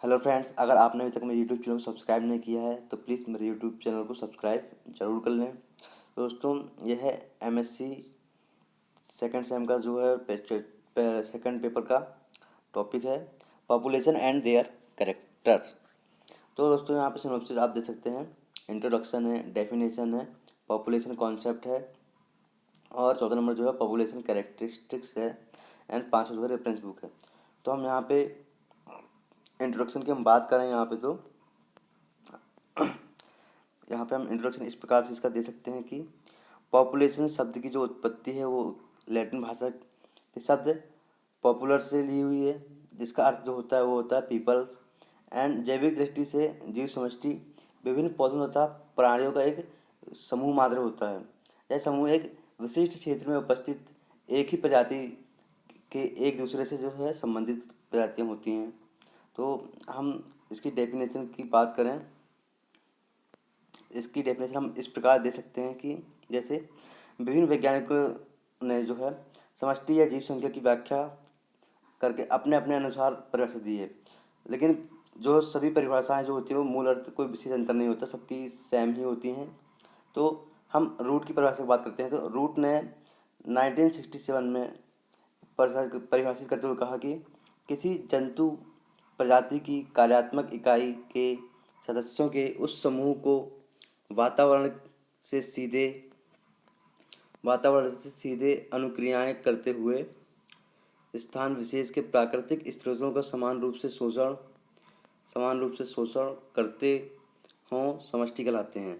Hello friends, अगर आपने अभी तक मेरे यूट्यूब चैनल को सब्सक्राइब नहीं किया है तो प्लीज़ मेरे यूट्यूब चैनल को सब्सक्राइब ज़रूर कर लें। दोस्तों, यह है एमएससी सेकंड सेम का जो है सेकंड पेपर का टॉपिक है, पॉपुलेशन एंड देयर कैरेक्टर। तो दोस्तों, यहाँ पे सिनॉप्सिस आप देख सकते हैं। इंट्रोडक्शन है, डेफिनेशन है, पॉपुलेशन कॉन्सेप्ट है, और चौथा नंबर जो है पॉपुलेशन कैरेक्टरिस्टिक्स है, एंड पाँचवा जो है रेफरेंस बुक है। तो हम यहाँ पे इंट्रोडक्शन की हम बात करें यहाँ पे हम इंट्रोडक्शन इस प्रकार से इसका दे सकते हैं कि पॉपुलेशन शब्द की जो उत्पत्ति है वो लैटिन भाषा के शब्द पॉपुलर से ली हुई है, जिसका अर्थ जो होता है वो होता है पीपल्स। एंड जैविक दृष्टि से जीव समष्टि विभिन्न पौधों तथा प्राणियों का एक समूह मात्र होता है। यह समूह एक विशिष्ट क्षेत्र में उपस्थित एक ही प्रजाति के एक दूसरे से जो है संबंधित प्रजातियाँ होती हैं। तो हम इसकी डेफिनेशन की बात करें, इसकी डेफिनेशन हम इस प्रकार दे सकते हैं कि जैसे विभिन्न वैज्ञानिकों ने जो है समष्टि या जीव संख्या की व्याख्या करके अपने अपने अनुसार परिभाषा दी है, लेकिन जो सभी परिभाषाएं जो होती हैं वो मूल अर्थ कोई विशेष अंतर नहीं होता, सबकी सेम ही होती हैं। तो हम रूट की परिभाषा की बात करते हैं, तो रूट ने 1967 में परिभाषित करते हुए कहा कि किसी जंतु प्रजाति की कार्यात्मक इकाई के सदस्यों के उस समूह को वातावरण से सीधे अनुक्रियाएं करते हुए स्थान विशेष के प्राकृतिक स्रोतों का समान रूप से शोषण करते हों समष्टि कहलाते हैं।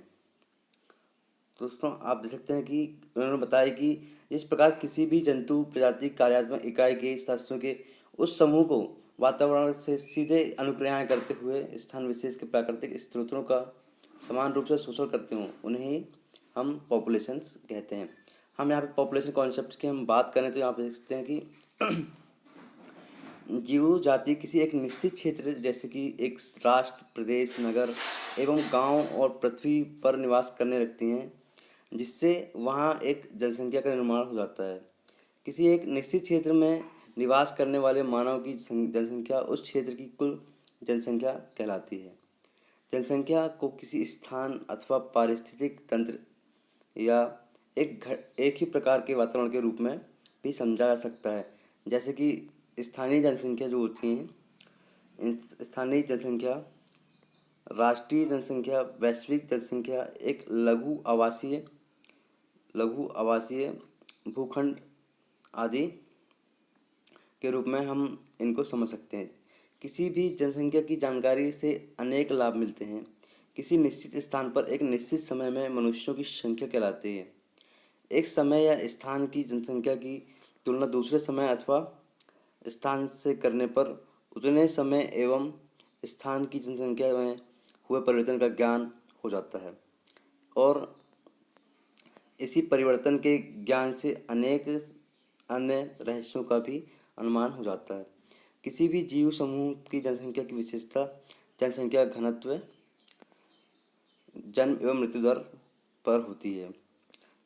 दोस्तों, आप देख सकते हैं कि उन्होंने बताया कि इस प्रकार किसी भी जंतु प्रजाति कार्यात्मक इकाई के सदस्यों के उस समूह को वातावरण से सीधे अनुक्रियाएं करते हुए स्थान विशेष के प्राकृतिक स्रोतों का समान रूप से शोषण करते हों उन्हें हम पॉपुलेशंस कहते हैं। हम यहाँ पे पॉपुलेशन कॉन्सेप्ट की हम बात करें तो यहाँ पे देख सकते हैं कि जीव जाति किसी एक निश्चित क्षेत्र जैसे कि एक राष्ट्र, प्रदेश, नगर एवं गांव और पृथ्वी पर निवास करने लगती हैं, जिससे वहाँ एक जनसंख्या का निर्माण हो जाता है। किसी एक निश्चित क्षेत्र में निवास करने वाले मानव की जनसंख्या उस क्षेत्र की कुल जनसंख्या कहलाती है। जनसंख्या को किसी स्थान अथवा पारिस्थितिक तंत्र या एक ही प्रकार के वातावरण के रूप में भी समझा जा सकता है। जैसे कि स्थानीय जनसंख्या जो होती हैं, स्थानीय जनसंख्या, राष्ट्रीय जनसंख्या, वैश्विक जनसंख्या, एक लघु आवासीय भूखंड आदि के रूप में हम इनको समझ सकते हैं। किसी भी जनसंख्या की जानकारी से अनेक लाभ मिलते हैं। किसी निश्चित स्थान पर एक निश्चित समय में मनुष्यों की संख्या कहलाती है। एक समय या स्थान की जनसंख्या की तुलना दूसरे समय अथवा स्थान से करने पर उतने समय एवं स्थान की जनसंख्या में हुए परिवर्तन का ज्ञान हो जाता है, और इसी परिवर्तन के ज्ञान से अनेक अन्य रहस्यों का भी अनुमान हो जाता है। किसी भी जीव समूह की जनसंख्या की विशेषता जनसंख्या घनत्व, जन्म एवं मृत्यु दर पर होती है।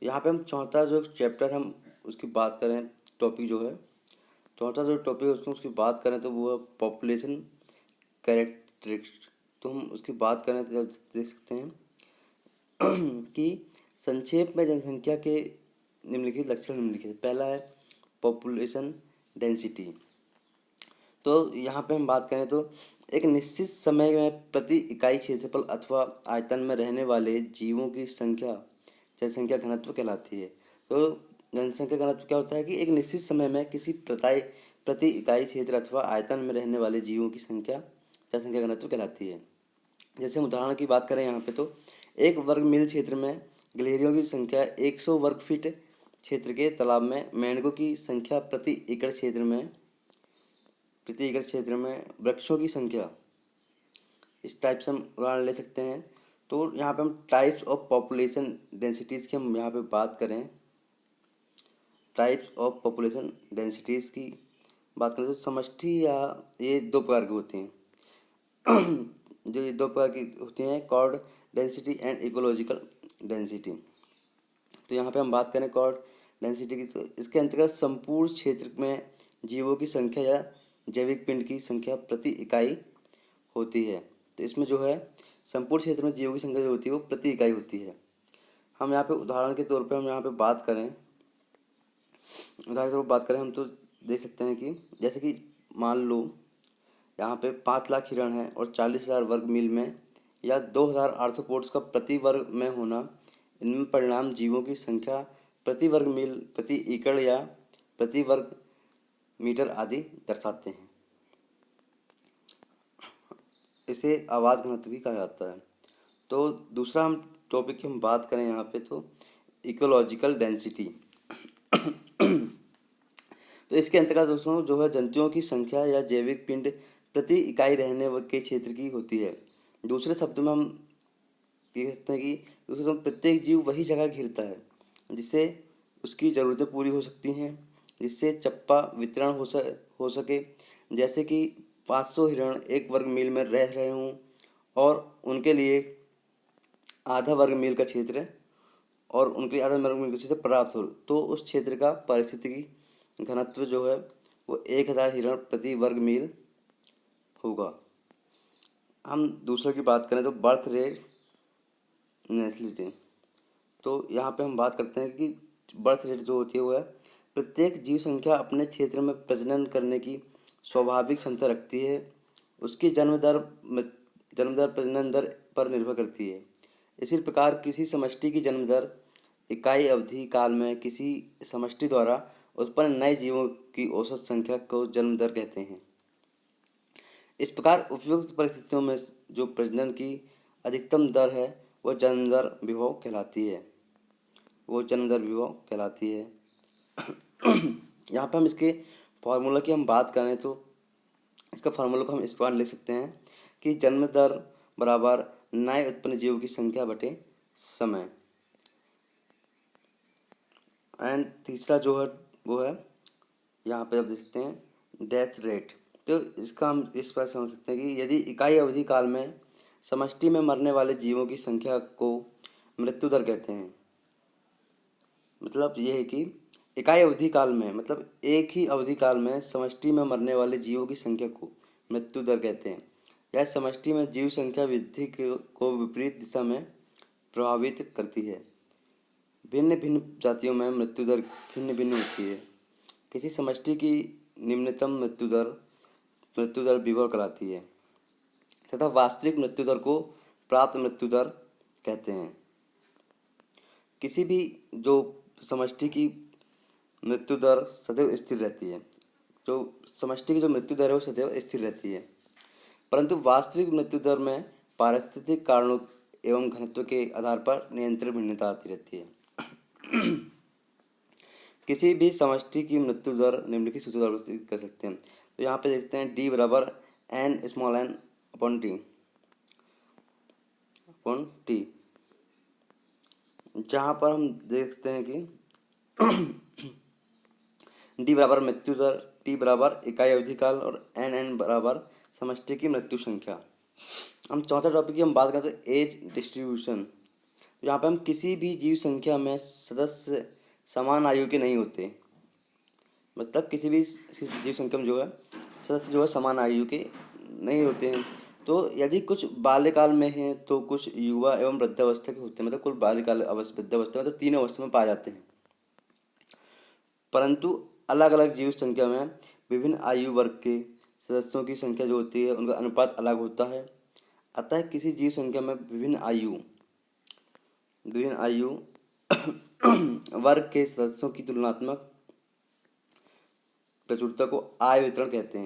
यहाँ पे हम चौथा जो चैप्टर हम उसकी बात करें, टॉपिक जो है चौथा जो टॉपिक है उसकी बात करें तो वो है पॉपुलेशन कैरेक्टरिस्टिक्स। तो हम उसकी बात करें तो देख सकते हैं कि संक्षेप में जनसंख्या के निम्नलिखित लक्षण निम्नलिखित। पहला है पॉपुलेशन डेंसिटी। तो यहाँ पे हम बात करें तो एक निश्चित समय में प्रति इकाई क्षेत्रफल अथवा आयतन में रहने वाले जीवों की संख्या जनसंख्या घनत्व कहलाती है। तो जनसंख्या घनत्व क्या होता है कि एक निश्चित समय में किसी प्रति इकाई क्षेत्र अथवा आयतन में रहने वाले जीवों की संख्या जनसंख्या घनत्व कहलाती है। जैसे हम उदाहरण की बात करें यहाँ पे तो एक वर्ग मील क्षेत्र में गिलहरियों की संख्या 100 वर्ग फीट क्षेत्र के तालाब में मेंढकों की संख्या प्रति एकड़ क्षेत्र में वृक्षों की संख्या, इस टाइप से हम उदाहरण ले सकते हैं। तो यहाँ पे हम टाइप्स ऑफ पॉपुलेशन डेंसिटीज़ की हम यहाँ पे बात करें, टाइप्स ऑफ पॉपुलेशन डेंसिटीज़ की बात करें तो समष्टि या ये दो प्रकार की होती हैं जो ये दो प्रकार की होती हैं, crude density and ecological density. तो यहाँ पे हम बात करें कॉर्ड डेंसिटी की, तो इसके अंतर्गत संपूर्ण क्षेत्र में जीवों की संख्या या जैविक पिंड की संख्या प्रति इकाई होती है। तो इसमें जो है संपूर्ण क्षेत्र में जीवों की संख्या जो होती है वो प्रति इकाई होती है। हम यहाँ पे उदाहरण के तौर पे हम यहाँ पे बात करें, उदाहरण के तौर पर बात करें हम तो देख सकते हैं कि जैसे कि मान लो यहाँ पे 5 लाख हिरण है और 40,000 वर्ग मील में या 2,800 पोट्स का प्रति वर्ग में होना, इनमें परिणाम जीवों की संख्या प्रति वर्ग मील, प्रति एकड़ या प्रति वर्ग मीटर आदि दर्शाते हैं। इसे आवाज़ घनत्व भी कहा जाता है। तो दूसरा हम टॉपिक की हम बात करें यहाँ पे तो इकोलॉजिकल डेंसिटी। तो इसके अंतर्गत दोस्तों जो है जंतुओं की संख्या या जैविक पिंड प्रति इकाई रहने के क्षेत्र की होती है। दूसरे शब्दों में हम ये कहते हैं कि दूसरे शब्दों में प्रत्येक जीव वही जगह घिरता है जिससे उसकी ज़रूरतें पूरी हो सकती हैं, जिससे चप्पा वितरण हो सके। जैसे कि 500 हिरण 1 वर्ग मील में रह रहे हों और उनके लिए आधा वर्ग मील का क्षेत्र और उनके लिए आधा वर्ग मील का क्षेत्र पर्याप्त हो, तो उस क्षेत्र का पारिस्थितिकी घनत्व जो है वो 1,000 हिरण प्रति वर्ग मील होगा। हम दूसरे की बात करें तो बर्थ रेट नेचुरलिटी। तो यहाँ पे हम बात करते हैं कि बर्थ रेट जो होती है वो है प्रत्येक जीव संख्या अपने क्षेत्र में प्रजनन करने की स्वाभाविक क्षमता रखती है। उसकी जन्म दर प्रजनन दर पर निर्भर करती है। इसी प्रकार किसी समष्टि की जन्म दर इकाई अवधि काल में किसी समष्टि द्वारा उत्पन्न नए जीवों की औसत संख्या को जन्म दर कहते हैं। इस प्रकार उपयुक्त परिस्थितियों में जो प्रजनन की अधिकतम दर है वह जन्म दर विभव कहलाती है, वो जन्म दर विभव कहलाती है। यहाँ पे हम इसके फार्मूला की हम बात करें तो इसका फार्मूला को हम इस प्रकार लिख सकते हैं कि जन्म दर बराबर नए उत्पन्न जीवों की संख्या बटे समय। एंड तीसरा जो है वो है यहाँ पे आप देख सकते हैं डेथ रेट। तो इसका हम इस पर समझ सकते हैं कि यदि इकाई अवधि काल में समष्टि में मरने वाले जीवों की संख्या को मृत्यु दर कहते हैं। मतलब ये है कि इकाई अवधि काल में मतलब एक ही अवधि काल में समष्टि में मरने वाले जीवों की संख्या को मृत्यु दर कहते हैं। यह समष्टि में जीव संख्या वृद्धि को विपरीत दिशा में प्रभावित करती है। भिन्न भिन्न जातियों में मृत्यु दर भिन्न भिन्न होती है। किसी समष्टि की निम्नतम मृत्यु दर विभव कहलाती है तथा वास्तविक मृत्यु दर को प्राप्त मृत्यु दर कहते हैं। किसी भी जो समष्टि की मृत्यु दर सदैव स्थिर रहती है, जो समष्टि की जो मृत्यु दर है वो सदैव स्थिर रहती है, परंतु वास्तविक मृत्यु दर में पारिस्थितिक कारणों एवं घनत्व के आधार पर नियंत्रण भिन्नता आती रहती है। किसी भी समष्टि की मृत्यु दर निम्नलिखित सूत्र द्वारा व्यवस्थित कर सकते हैं। तो यहाँ पे देखते हैं डी बराबर n small n upon t, जहाँ पर हम देखते हैं कि डी बराबर मृत्यु दर, टी बराबर इकाई अवधि काल और एन बराबर समष्टि की मृत्यु संख्या। हम चौथा टॉपिक की हम बात करते हैं एज डिस्ट्रीब्यूशन। यहाँ पे हम किसी भी जीव संख्या में सदस्य समान आयु के नहीं होते, मतलब किसी भी जीव संख्या में जो है सदस्य जो है समान आयु के नहीं होते हैं। तो यदि कुछ बाल्यकाल में हैं तो कुछ युवा एवं वृद्धावस्था के होते हैं, मतलब कुल बाल्यकाल वृद्धावस्था मतलब तीनों अवस्था में पाए जाते हैं। परंतु अलग अलग जीव संख्या में विभिन्न आयु वर्ग के सदस्यों की संख्या जो होती है उनका अनुपात अलग होता है। अतः किसी जीव संख्या में विभिन्न आयु वर्ग के सदस्यों की तुलनात्मक प्रचुरता को आयु वितरण कहते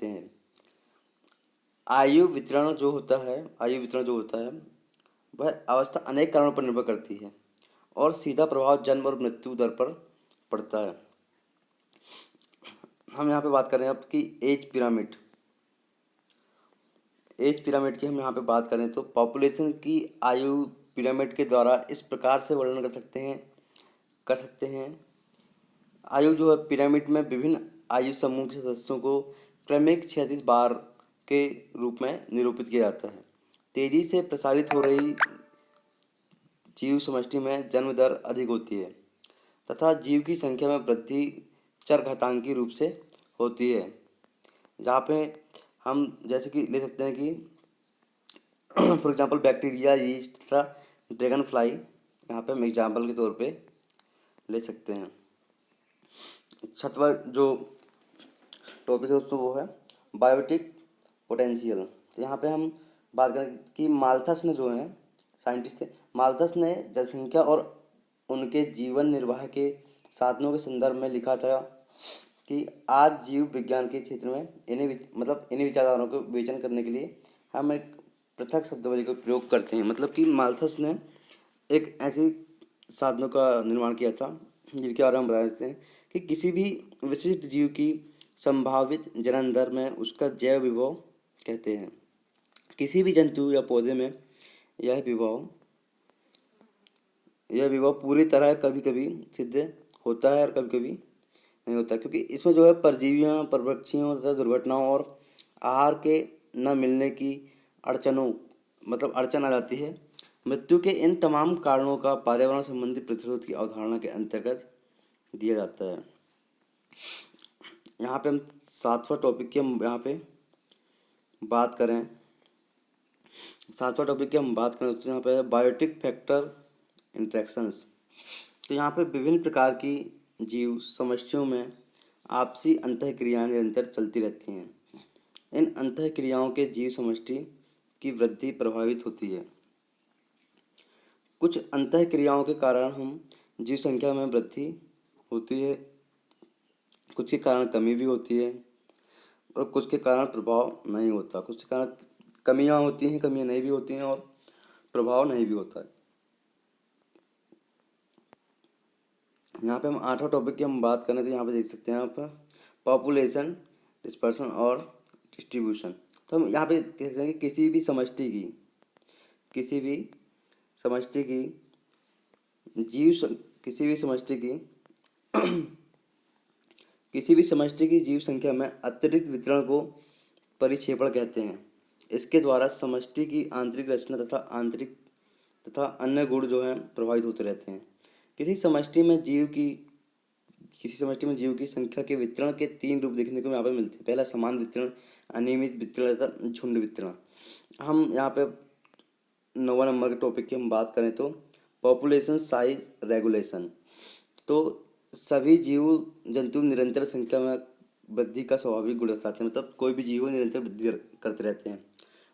हैं। आयु वितरण जो होता है वह अवस्था अनेक कारणों पर निर्भर करती है और सीधा प्रभाव जन्म और मृत्यु दर पर पड़ता है। हम यहाँ पे बात कर रहे हैं आपकी एज पिरामिड की हम यहाँ पे बात करें तो पॉपुलेशन की आयु पिरामिड के द्वारा इस प्रकार से वर्णन कर सकते हैं। आयु जो है पिरामिड में विभिन्न आयु समूह के सदस्यों को क्रमिक क्षैतिज बार के रूप में निरूपित किया जाता है। तेजी से प्रसारित हो रही जीव समष्टि में जन्म दर अधिक होती है तथा जीव की संख्या में वृद्धि चरघातांकी रूप से होती है। जहाँ पे हम जैसे कि ले सकते हैं कि फॉर एग्जांपल बैक्टीरिया, यीस्ट तथा ड्रैगन फ्लाई, यहाँ पे हम एग्जांपल के तौर पे ले सकते हैं। छठवां जो टॉपिक है दोस्तों वो है बायोटिक पोटेंशियल। तो यहाँ पे हम बात करें कि माल्थस ने जो है साइंटिस्ट थे, माल्थस ने जनसंख्या और उनके जीवन निर्वाह के साधनों के संदर्भ में लिखा था कि आज जीव विज्ञान के क्षेत्र में इन्हीं विचारधाराओं को विवेचन करने के लिए हम एक पृथक शब्दावली का प्रयोग करते हैं। मतलब कि माल्थस ने एक ऐसे साधनों का निर्माण किया था जिनके बारे में बता देते हैं कि किसी भी विशिष्ट जीव की संभावित जनन दर में उसका जैव विभव कहते हैं। किसी भी जंतु या पौधे में यह विभव पूरी तरह कभी कभी सिद्ध होता है और कभी कभी नहीं होता, क्योंकि इसमें जो है परजीवियों, परभक्षियों तथा दुर्घटनाओं और आहार के न मिलने की अड़चन आ जाती है। मृत्यु के इन तमाम कारणों का पर्यावरण संबंधी प्रतिरोध की अवधारणा के अंतर्गत दिया जाता है। यहाँ पे हम सातवां टॉपिक की हम बात करें तो यहाँ पे बायोटिक फैक्टर इंट्रैक्शंस। तो यहाँ पे विभिन्न प्रकार की जीव समष्टियों में आपसी अंतःक्रियाएं निरंतर चलती रहती हैं। इन अंतःक्रियाओं के जीव समष्टि की वृद्धि प्रभावित होती है। कुछ अंतःक्रियाओं के कारण हम जीव संख्या में वृद्धि होती है, कुछ के कारण कमी भी होती है और कुछ के कारण प्रभाव नहीं होता। कुछ के कारण कमियां होती हैं, कमियां नहीं भी होती हैं और प्रभाव नहीं भी होता है। यहाँ पे हम आठवां टॉपिक की हम बात करें तो यहाँ पे देख सकते हैं आप पॉपुलेशन, डिस्पर्सन और डिस्ट्रीब्यूशन। तो हम यहाँ पे देख सकते हैं कि किसी भी समष्टि की जीव संख्या में अतिरिक्त वितरण को परिक्षेपण कहते हैं। इसके द्वारा समष्टि की आंतरिक रचना तथा अन्य गुण जो हैं प्रभावित होते रहते हैं। किसी समष्टि में जीव की संख्या के वितरण के 3 रूप देखने को यहाँ पे मिलते हैं। पहला समान वितरण, अनियमित वितरण तथा झुंड वितरण। हम यहाँ पे 9वां नंबर के टॉपिक की हम बात करें तो पॉपुलेशन साइज रेगुलेशन। तो सभी जीव जंतु निरंतर संख्या में वृद्धि का स्वाभाविक गुण दर्शाते हैं। मतलब कोई भी जीव निरंतर वृद्धि करते रहते हैं,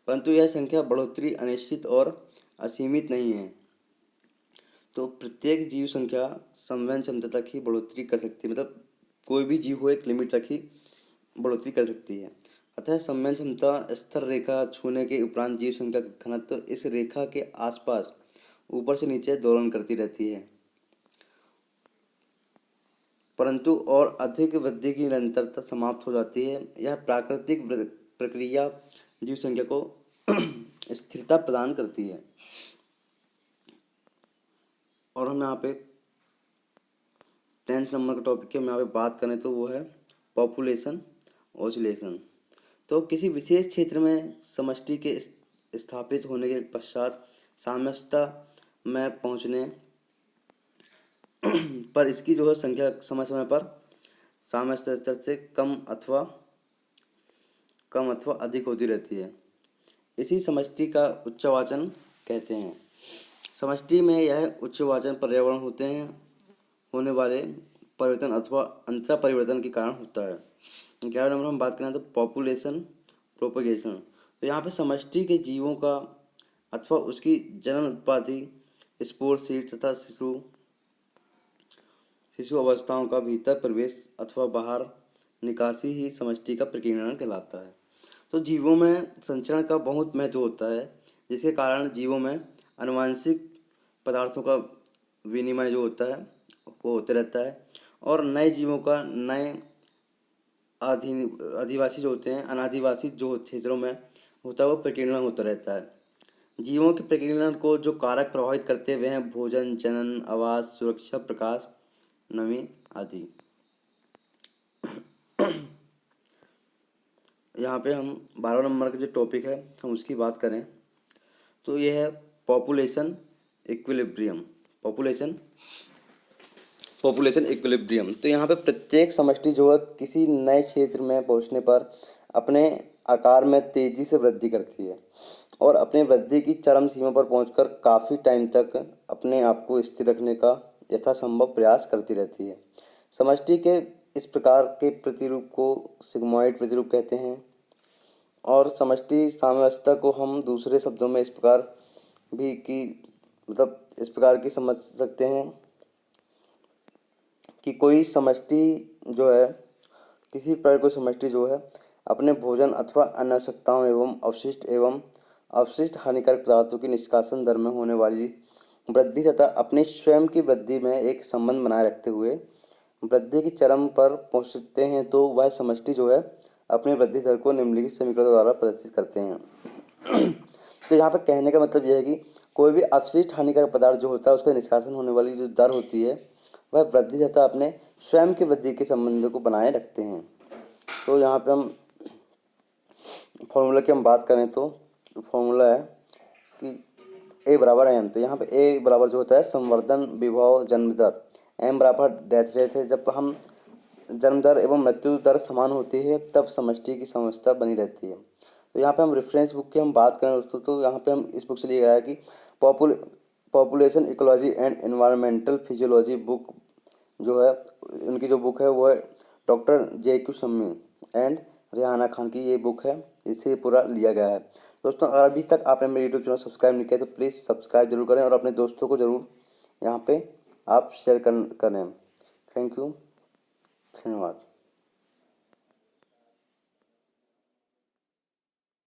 परंतु यह संख्या बढ़ोतरी अनिश्चित और असीमित नहीं है। तो प्रत्येक जीव संख्या संवहन क्षमता तक ही बढ़ोतरी कर सकती है। मतलब कोई भी जीव हो एक लिमिट तक ही बढ़ोतरी कर सकती है। अतः संवहन क्षमता स्तर रेखा छूने के उपरांत जीव संख्या का घनत्व इस रेखा के आसपास ऊपर से नीचे दोलन करती रहती है, परंतु और अधिक वृद्धि की निरंतरता समाप्त हो जाती है। यह प्राकृतिक प्रक्रिया जीव संख्या को स्थिरता प्रदान करती है। और हम यहाँ पे 10th नंबर के टॉपिक की हम यहाँ पे बात करें तो वो है पॉपुलेशन ऑसिलेशन। तो किसी विशेष क्षेत्र में समष्टि के स्थापित होने के पश्चात साम्यवस्था में पहुँचने पर इसकी जो है संख्या समय समय पर साम्यवस्था स्तर से कम अथवा अधिक होती रहती है। इसी समष्टि का उच्चवाचन कहते हैं। समष्टि में यह उच्चवाचन पर्यावरण होने वाले परिवर्तन अथवा अंतरा परिवर्तन के कारण होता है। 11 नंबर हम बात करें तो पॉपुलेशन प्रोपगेशन। तो यहाँ पे समष्टि के जीवों का अथवा उसकी जनन उत्पत्ति, स्पोर सीड तथा शिशु अवस्थाओं का भीतर प्रवेश अथवा बाहर निकासी ही समष्टि का प्रकीर्णन कहलाता है। तो जीवों में संचरण का बहुत महत्व होता है, जिसके कारण जीवों में आनुवंशिक पदार्थों का विनिमय जो होता है वो होते रहता है और नए जीवों का नए आदिवासी जो होते हैं अनादिवासी जो क्षेत्रों में होता है वो प्रकीर्णन होता रहता है। जीवों के प्रकीर्णन को जो कारक प्रभावित करते हुए हैं भोजन, जनन, आवास, सुरक्षा, प्रकाश, नमी आदि। यहाँ पे हम 12 नंबर का जो टॉपिक है हम उसकी बात करें तो ये है पॉपुलेशन इक्विलिब्रियम। Population equilibrium. तो यहाँ पे प्रत्येक समष्टि जो है किसी नए क्षेत्र में पहुँचने पर अपने आकार में तेजी से वृद्धि करती है और अपनी वृद्धि की चरम सीमा पर पहुंचकर काफ़ी टाइम तक अपने आप को स्थिर रखने का यथासंभव प्रयास करती रहती है। समष्टि के इस प्रकार के प्रतिरूप को सिग्मॉइड प्रतिरूप कहते हैं और समष्टि साम्यावस्था को हम दूसरे शब्दों में इस प्रकार भी की मतलब इस प्रकार की समझ सकते हैं कि कोई समष्टि जो है किसी प्रकार कोई समष्टि जो है अपने भोजन अथवा अन्य आवश्यकताओं एवं अवशिष्ट हानिकारक पदार्थों की निष्कासन दर में होने वाली वृद्धि तथा अपनी स्वयं की वृद्धि में एक संबंध बनाए रखते हुए वृद्धि की चरम पर पहुंचते हैं, तो वह समष्टि जो है अपनी वृद्धि दर को निम्नलिखित समीकरणों द्वारा प्रदर्शित करते हैं। तो यहाँ पर कहने का मतलब यह है कि कोई भी अवशिष्ट हानिकारक पदार्थ जो होता है उसका निष्कासन होने वाली जो दर होती है वह वृद्धि तथा अपने स्वयं की वृद्धि के संबंध को बनाए रखते हैं। तो यहाँ पे हम फॉर्मूला की हम बात करें तो फॉर्मूला है कि ए बराबर एम। तो यहाँ पे ए बराबर जो होता है संवर्धन विभव जन्म दर, एम बराबर डेथ रेट है। जब हम जन्म दर एवं मृत्यु दर समान होती है तब समष्टि की समवस्था बनी रहती है। तो यहाँ पे हम रेफरेंस बुक की हम बात करें दोस्तों, तो यहाँ पे हम इस बुक से लिया गया है कि population ecology and environmental physiology book जो है उनकी जो बुक है वो है doctor JQ Shammi and Rehana Khan की ये बुक है, इसे पूरा लिया गया है। दोस्तों अगर अभी तक आपने मेरे यूट्यूब चैनल सब्सक्राइब नहीं किया तो प्लीज़ सब्सक्राइब जरूर करें और अपने दोस्तों को ज़रूर यहाँ पे आप शेयर करें। थैंक यू, धन्यवाद।